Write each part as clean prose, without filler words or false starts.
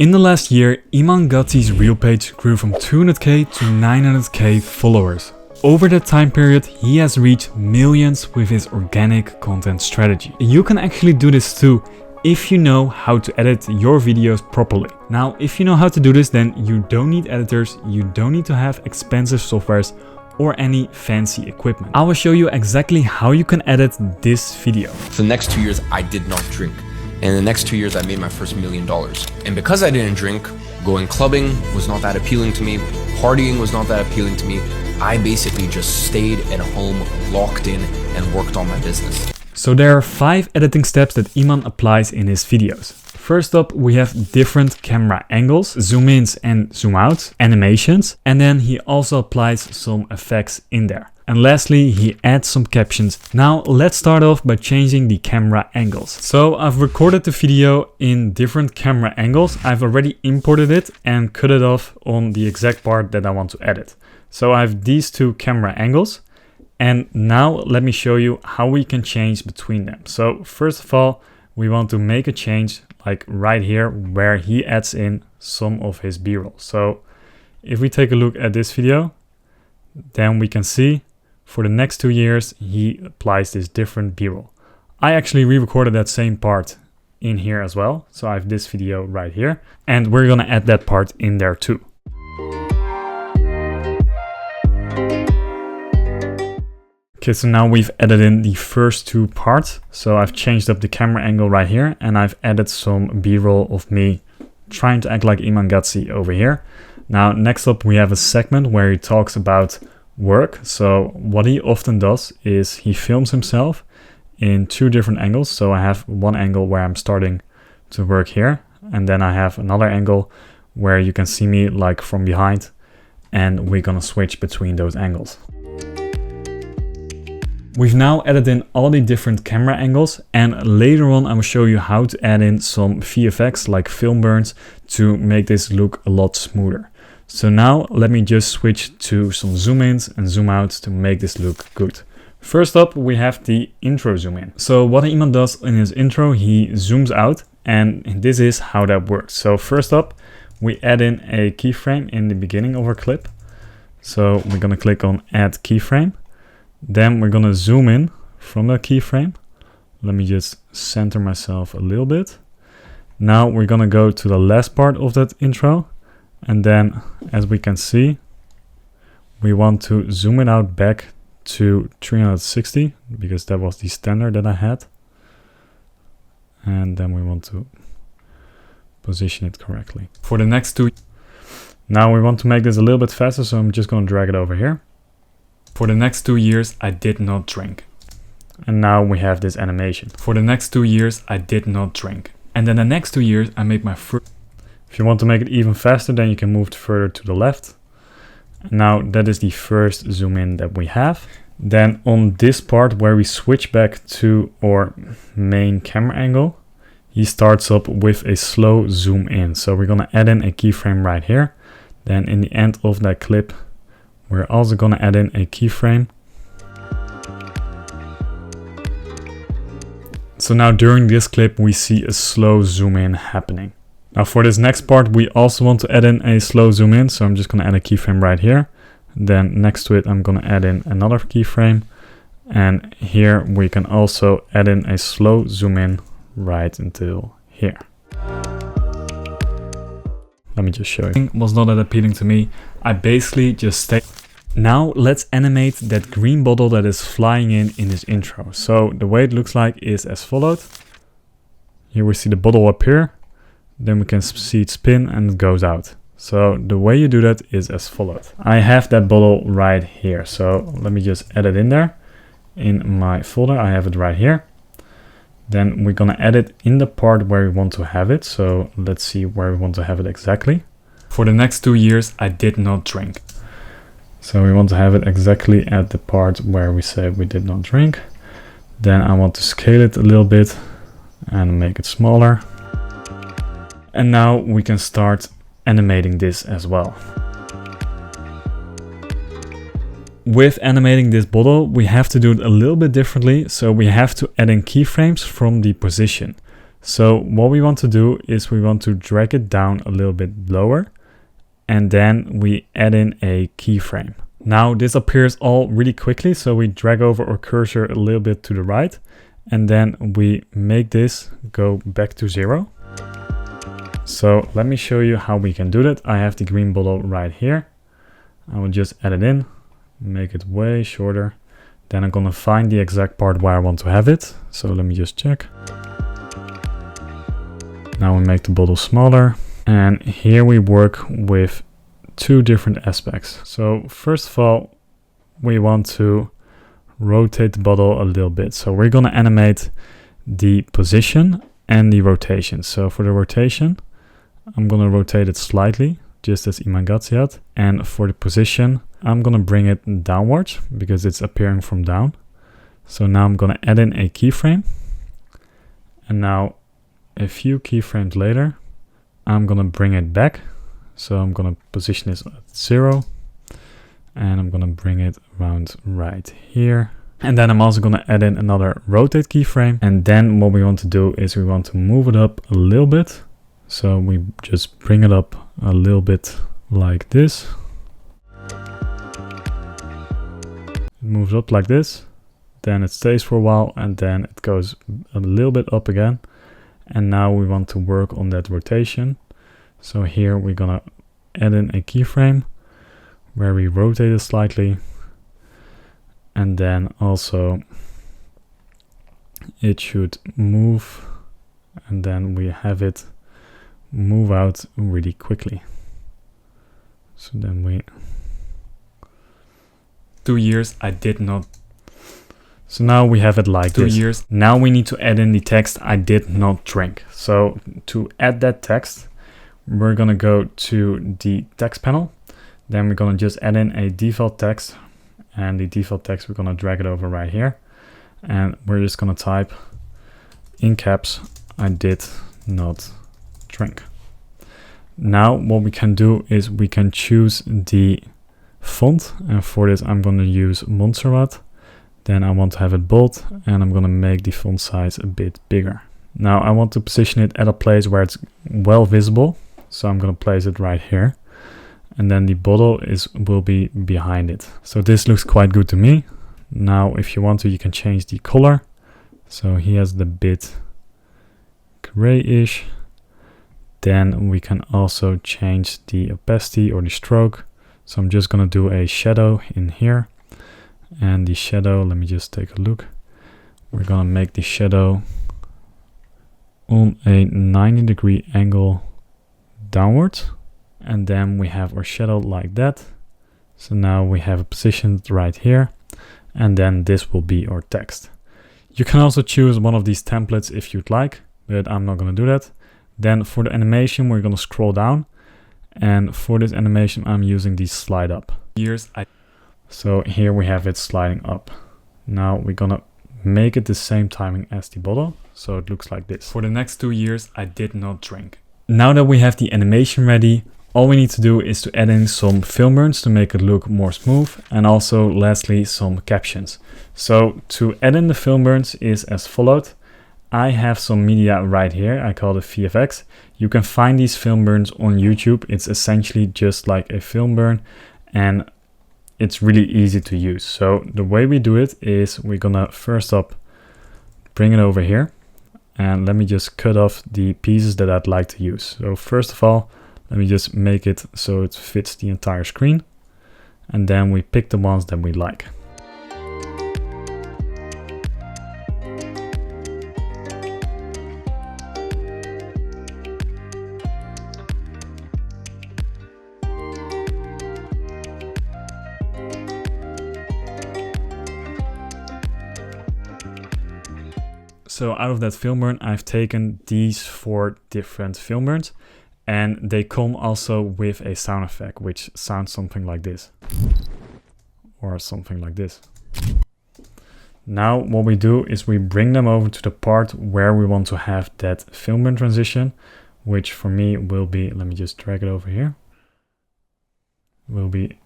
In the last year, Iman Ghadzi's Reel page grew from 200k to 900k followers. Over that time period, he has reached millions with his organic content strategy. You can actually do this too if you know how to edit your videos properly. Now, if you know how to do this, then you don't need editors, you don't need to have expensive softwares or any fancy equipment. I will show you exactly how you can edit this video. For the next 2 years, I did not drink. And in the next 2 years, I made my first $1 million. And because I didn't drink, going clubbing was not that appealing to me. Partying was not that appealing to me. I basically just stayed at home, locked in, and worked on my business. So there are 5 editing steps that Iman applies in his videos. First up, we have different camera angles, zoom ins and zoom outs, animations, and then he also applies some effects in there. And lastly, he adds some captions. Now let's start off by changing the camera angles. So I've recorded the video in different camera angles. I've already imported it and cut it off on the exact part that I want to edit. So I have these 2 camera angles. And now let me show you how we can change between them. So first of all, we want to make a change like right here where he adds in some of his B-roll. So if we take a look at this video, then we can see for the next 2 years, he applies this different B-roll. I actually re-recorded that same part in here as well. So I have this video right here and we're gonna add that part in there too. Okay, so now we've added in the first 2 parts. So I've changed up the camera angle right here and I've added some B-roll of me trying to act like Iman Ghadzi over here. Now, next up, we have a segment where he talks about work. So what he often does is he films himself in 2 different angles. So I have one angle where I'm starting to work here. And then I have another angle where you can see me like from behind and we're gonna switch between those angles. We've now added in all the different camera angles and later on I will show you how to add in some VFX like film burns to make this look a lot smoother. So now let me just switch to some zoom ins and zoom outs to make this look good. First up, we have the intro zoom in. So what Iman does in his intro, he zooms out and this is how that works. So first up, we add in a keyframe in the beginning of our clip. So we're gonna click on add keyframe. Then we're gonna zoom in from that keyframe. Let me just center myself a little bit. Now we're gonna go to the last part of that intro. And then as we can see, we want to zoom it out back to 360 because that was the standard that I had. And then we want to position it correctly. For the next 2, now we want to make this a little bit faster, so I'm just gonna drag it over here. For the next 2 years, I did not drink. And now we have this animation. For the next 2 years, I did not drink. And then the next 2 years, I made my first. If you want to make it even faster, then you can move further to the left. Now that is the first zoom in that we have. Then on this part where we switch back to our main camera angle, he starts up with a slow zoom in. So we're gonna add in a keyframe right here. Then in the end of that clip, we're also gonna add in a keyframe. So now during this clip, we see a slow zoom in happening. Now for this next part, we also want to add in a slow zoom in. So I'm just gonna add a keyframe right here. Then next to it, I'm gonna add in another keyframe. And here we can also add in a slow zoom in right until here. Let me just show you. It was not that appealing to me. I basically just stayed. Now let's animate that green bottle that is flying in this intro. So the way it looks like is as followed. Here we see the bottle appear. Then we can see it spin and it goes out. So the way you do that is as followed. I have that bottle right here. So let me just add it in there. In my folder, I have it right here. Then we're gonna add it in the part where we want to have it. So let's see where we want to have it exactly. For the next 2 years, I did not drink. So we want to have it exactly at the part where we say we did not drink. Then I want to scale it a little bit and make it smaller. And now we can start animating this as well. With animating this bottle, we have to do it a little bit differently. So we have to add in keyframes from the position. So what we want to do is we want to drag it down a little bit lower, and then we add in a keyframe. Now this appears all really quickly, so we drag over our cursor a little bit to the right, and then we make this go back to 0. So let me show you how we can do that. I have the green bottle right here. I will just add it in, make it way shorter. Then I'm gonna find the exact part where I want to have it. So let me just check. Now we make the bottle smaller. And here we work with 2 different aspects. So first of all, we want to rotate the bottle a little bit. So we're gonna animate the position and the rotation. So for the rotation, I'm gonna rotate it slightly, just as Iman Ghadzi had. And for the position, I'm gonna bring it downwards because it's appearing from down. So now I'm gonna add in a keyframe. And now a few keyframes later, I'm gonna bring it back. So I'm gonna position this at 0. And I'm gonna bring it around right here. And then I'm also gonna add in another rotate keyframe. And then what we want to do is we want to move it up a little bit. So we just bring it up a little bit like this. It moves up like this, then it stays for a while, and then it goes a little bit up again. And now we want to work on that rotation. So here we're gonna add in a keyframe where we rotate it slightly, and then also it should move, and then we have it move out really quickly. So then we 2 years I did not. So now we have it like 2 years. Now we need to add in the text I did not drink. So to add that text, we're gonna go to the text panel. Then we're gonna just add in a default text, and the default text we're gonna drag it over right here, and we're just gonna type in caps I did not drink. Now what we can do is we can choose the font, and for this I'm going to use Montserrat. Then I want to have it bold, and I'm going to make the font size a bit bigger. Now I want to position it at a place where it's well visible, so I'm going to place it right here, and then the bottle will be behind it. So this looks quite good to me. Now if you want to, you can change the color. So he has the bit grayish. Then we can also change the opacity or the stroke. So I'm just gonna do a shadow in here. And the shadow, let me just take a look. We're gonna make the shadow on a 90-degree angle downwards. And then we have our shadow like that. So now we have it positioned right here. And then this will be our text. You can also choose one of these templates if you'd like, but I'm not gonna do that. Then for the animation, we're gonna scroll down, and for this animation, I'm using the slide up. So here we have it sliding up. Now we're gonna make it the same timing as the bottle, so it looks like this. For the next 2 years, I did not drink. Now that we have the animation ready, all we need to do is to add in some film burns to make it look more smooth, and also lastly some captions. So to add in the film burns is as followed. I have some media right here, I call it VFX. You can find these film burns on YouTube. It's essentially just like a film burn, and it's really easy to use. So the way we do it is we're gonna first up bring it over here, and let me just cut off the pieces that I'd like to use. So first of all, let me just make it so it fits the entire screen, and then we pick the ones that we like. So out of that film burn, I've taken these 4 different film burns, and they come also with a sound effect, which sounds something like this, or something like this. Now what we do is we bring them over to the part where we want to have that film burn transition, which for me will be, let me just drag it over here, will be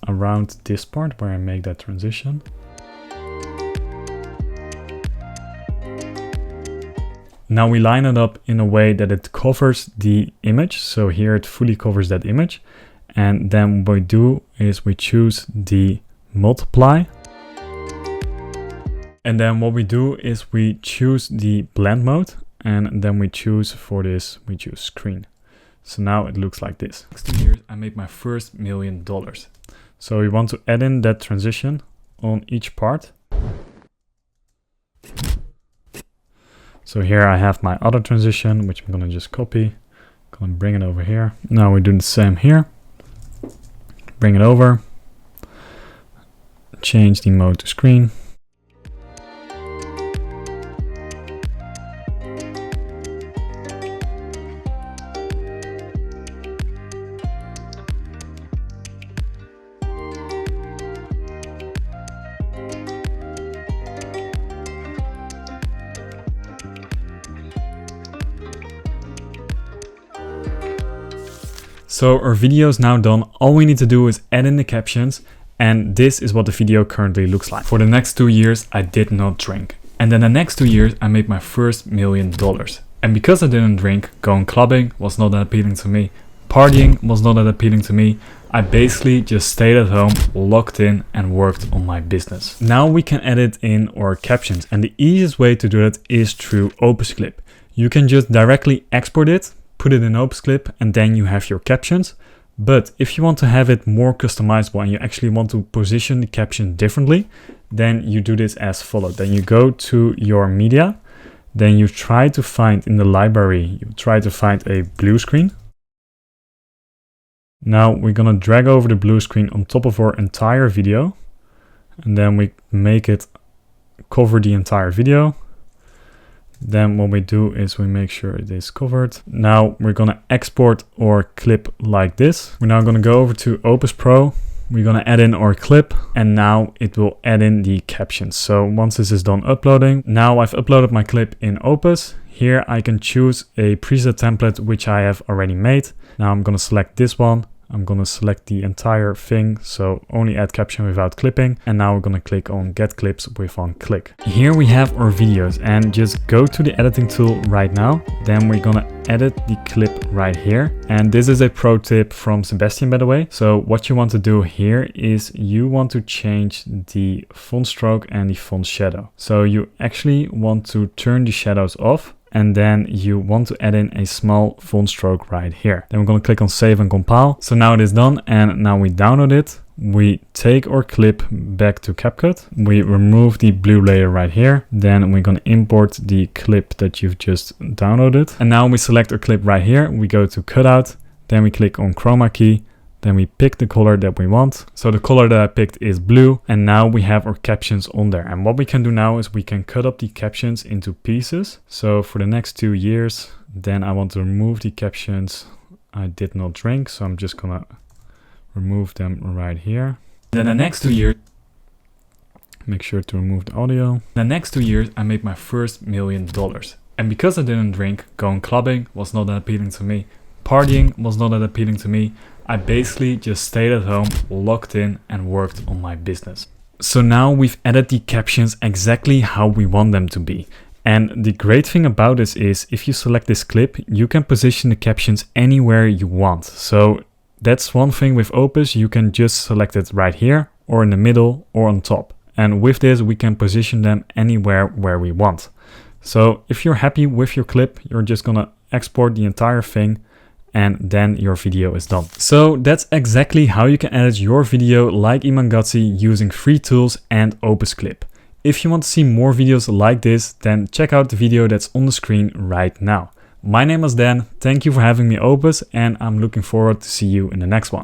around this part where I make that transition. Now we line it up in a way that it covers the image. So here it fully covers that image. And then what we do is we choose the multiply. And then what we do is we choose the blend mode. And then we choose for this, we choose screen. So now it looks like this. Next 2 years, I made my first $1 million. So we want to add in that transition on each part. So here I have my other transition, which I'm gonna just copy. Gonna bring it over here. Now we do the same here. Bring it over. Change the mode to screen. So our video is now done. All we need to do is add in the captions, and this is what the video currently looks like. For the next 2 years, I did not drink. And then the next 2 years, I made my first $1 million. And because I didn't drink, going clubbing was not that appealing to me. Partying was not that appealing to me. I basically just stayed at home, locked in, and worked on my business. Now we can edit in our captions, and the easiest way to do that is through Opus Clip. You can just directly export it, put it in Opus Clip, and then you have your captions. But if you want to have it more customizable and you actually want to position the caption differently, then you do this as follows. Then you go to your media, then you try to find in the library, you try to find a blue screen. Now we're gonna drag over the blue screen on top of our entire video, and then we make it cover the entire video. Then what we do is we make sure it is covered. Now we're gonna export our clip like this. We're now gonna go over to Opus Pro. We're gonna add in our clip, and now it will add in the captions. So once this is done uploading, now I've uploaded my clip in Opus. Here I can choose a preset template which I have already made. Now I'm gonna select this one. I'm gonna select the entire thing, so only add caption without clipping. And now we're gonna click on get clips with one click. Here we have our videos, and just go to the editing tool right now. Then we're gonna edit the clip right here. And this is a pro tip from Sebastian, by the way. So what you want to do here is you want to change the font stroke and the font shadow. So you actually want to turn the shadows off, and then you want to add in a small font stroke right here. Then we're going to click on save and compile. So now it is done, and now we download it. We take our clip back to CapCut. We remove the blue layer right here. Then we're going to import the clip that you've just downloaded. And now we select our clip right here. We go to cutout. Then we click on chroma key. Then we pick the color that we want. So the color that I picked is blue. And now we have our captions on there. And what we can do now is we can cut up the captions into pieces. So for the next 2 years, then I want to remove the captions I did not drink. So I'm just gonna remove them right here. Then the next 2 years, make sure to remove the audio. The next 2 years, I made my first $1 million. And because I didn't drink, going clubbing was not that appealing to me. Partying was not that appealing to me. I basically just stayed at home, locked in, and worked on my business. So now we've added the captions exactly how we want them to be. And the great thing about this is if you select this clip, you can position the captions anywhere you want. So that's one thing with Opus, you can just select it right here, or in the middle, or on top. And with this, we can position them anywhere where we want. So if you're happy with your clip, you're just gonna export the entire thing, and then your video is done. So that's exactly how you can edit your video like Iman Ghadzi using free tools and Opus Clip. If you want to see more videos like this, then check out the video that's on the screen right now. My name is Dan, thank you for having me Opus, and I'm looking forward to see you in the next one.